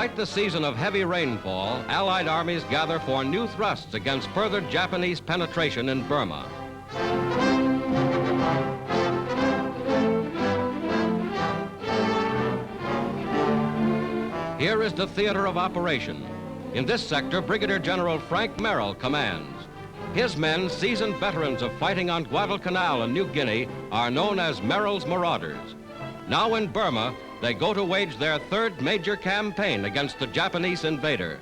Despite the season of heavy rainfall, Allied armies gather for new thrusts against further Japanese penetration in Burma. Here is the theater of operation. In this sector, Brigadier General Frank Merrill commands. His men, seasoned veterans of fighting on Guadalcanal and New Guinea, are known as Merrill's Marauders. Now in Burma, they go to wage their third major campaign against the Japanese invader.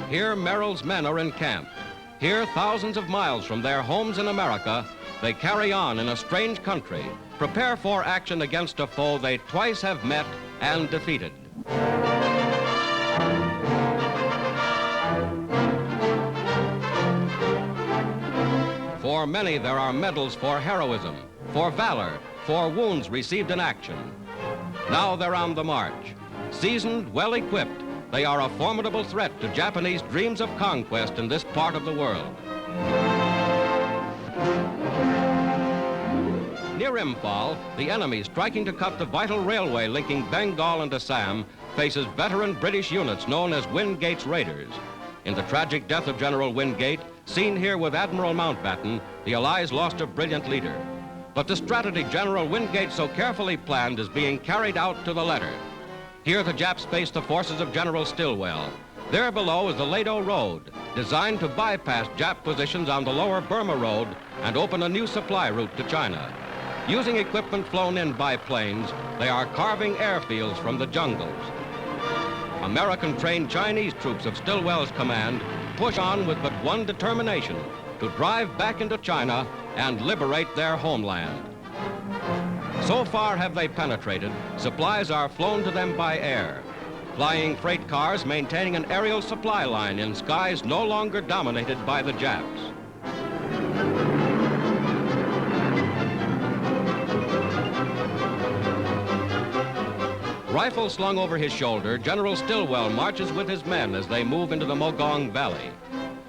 Here, Merrill's men are in camp. Here, thousands of miles from their homes in America, they carry on in a strange country, prepare for action against a foe they twice have met and defeated. For many, there are medals for heroism, for valor, for wounds received in action. Now they're on the march. Seasoned, well-equipped, they are a formidable threat to Japanese dreams of conquest in this part of the world. Near Imphal, the enemy, striking to cut the vital railway linking Bengal and Assam, faces veteran British units known as Wingate's Raiders. In the tragic death of General Wingate, seen here with Admiral Mountbatten, the Allies lost a brilliant leader. But the strategy General Wingate so carefully planned is being carried out to the letter. Here the Japs face the forces of General Stilwell. There below is the Lado Road, designed to bypass Jap positions on the lower Burma Road and open a new supply route to China. Using equipment flown in by planes, they are carving airfields from the jungles. American-trained Chinese troops of Stilwell's command push on with but one determination, to drive back into China and liberate their homeland. So far have they penetrated, supplies are flown to them by air. Flying freight cars maintaining an aerial supply line in skies no longer dominated by the Japs. Rifle slung over his shoulder, General Stilwell marches with his men as they move into the Mogong Valley.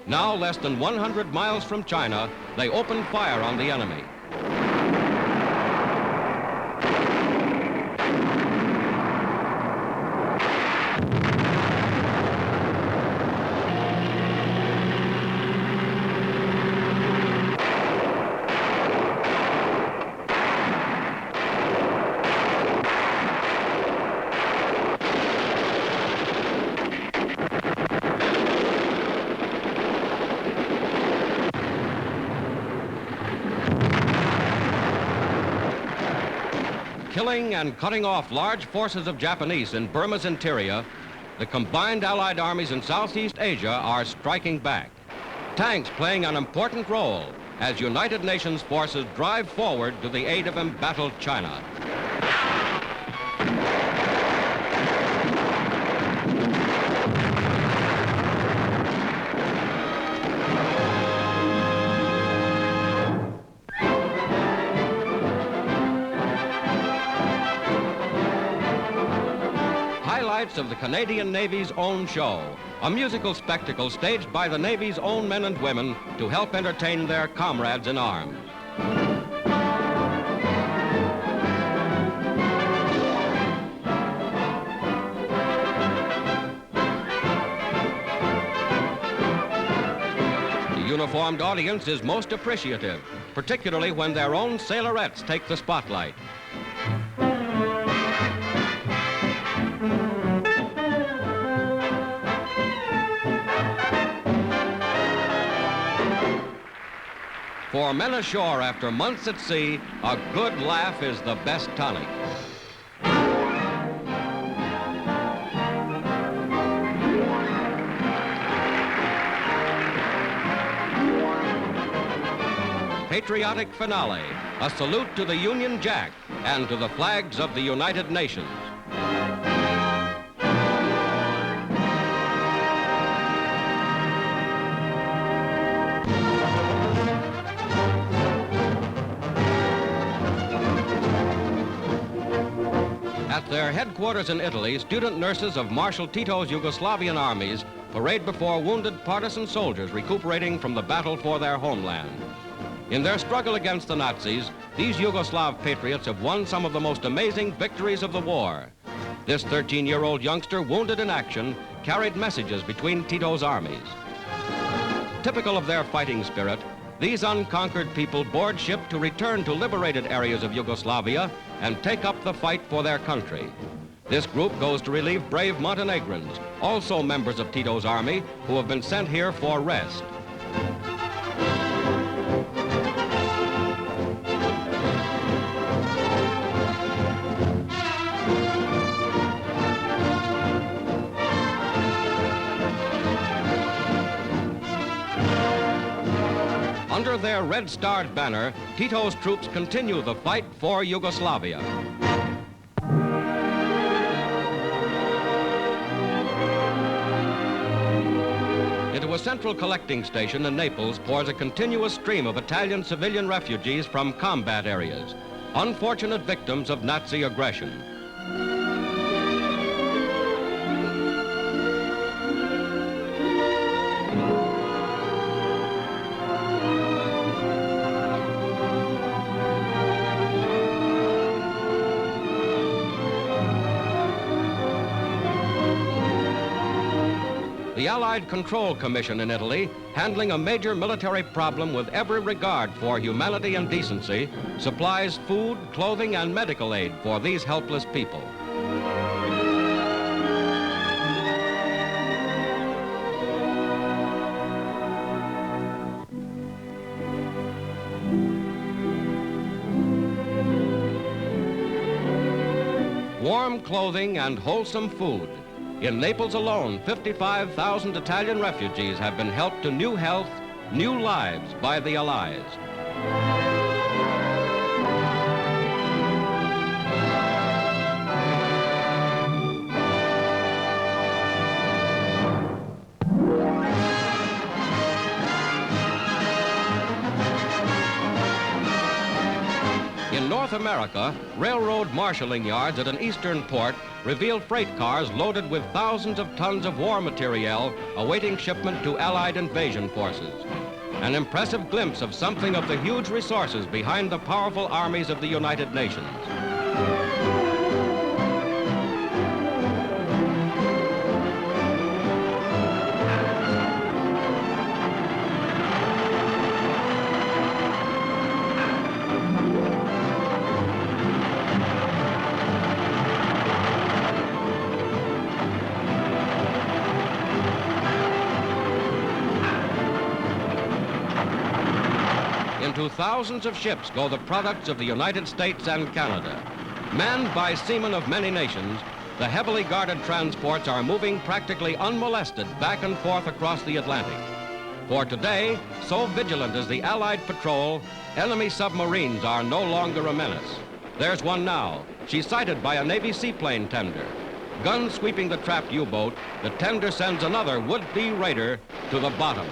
Now, less than 100 miles from China, they open fire on the enemy. Killing and cutting off large forces of Japanese in Burma's interior, the combined Allied armies in Southeast Asia are striking back. Tanks playing an important role as United Nations forces drive forward to the aid of embattled China. Of the Canadian Navy's own show, a musical spectacle staged by the Navy's own men and women to help entertain their comrades in arms. The uniformed audience is most appreciative, particularly when their own sailorettes take the spotlight. For men ashore after months at sea, a good laugh is the best tonic. Patriotic finale, a salute to the Union Jack and to the flags of the United Nations. At their headquarters in Italy, student nurses of Marshal Tito's Yugoslavian armies parade before wounded partisan soldiers recuperating from the battle for their homeland. In their struggle against the Nazis, these Yugoslav patriots have won some of the most amazing victories of the war. This 13-year-old youngster, wounded in action, carried messages between Tito's armies. Typical of their fighting spirit, these unconquered people board ship to return to liberated areas of Yugoslavia and take up the fight for their country. This group goes to relieve brave Montenegrins, also members of Tito's army, who have been sent here for rest. Under their red-starred banner, Tito's troops continue the fight for Yugoslavia. Into a central collecting station in Naples pours a continuous stream of Italian civilian refugees from combat areas, unfortunate victims of Nazi aggression. The Allied Control Commission in Italy, handling a major military problem with every regard for humanity and decency, supplies food, clothing, and medical aid for these helpless people. Warm clothing and wholesome food. In Naples alone, 55,000 Italian refugees have been helped to new health, new lives by the Allies. In North America, railroad marshaling yards at an eastern port reveal freight cars loaded with thousands of tons of war materiel awaiting shipment to Allied invasion forces. An impressive glimpse of something of the huge resources behind the powerful armies of the United Nations. Into thousands of ships go the products of the United States and Canada. Manned by seamen of many nations, the heavily guarded transports are moving practically unmolested back and forth across the Atlantic. For today, so vigilant is the Allied patrol, enemy submarines are no longer a menace. There's one now. She's sighted by a Navy seaplane tender. Gun sweeping the trapped U-boat, the tender sends another would-be raider to the bottom.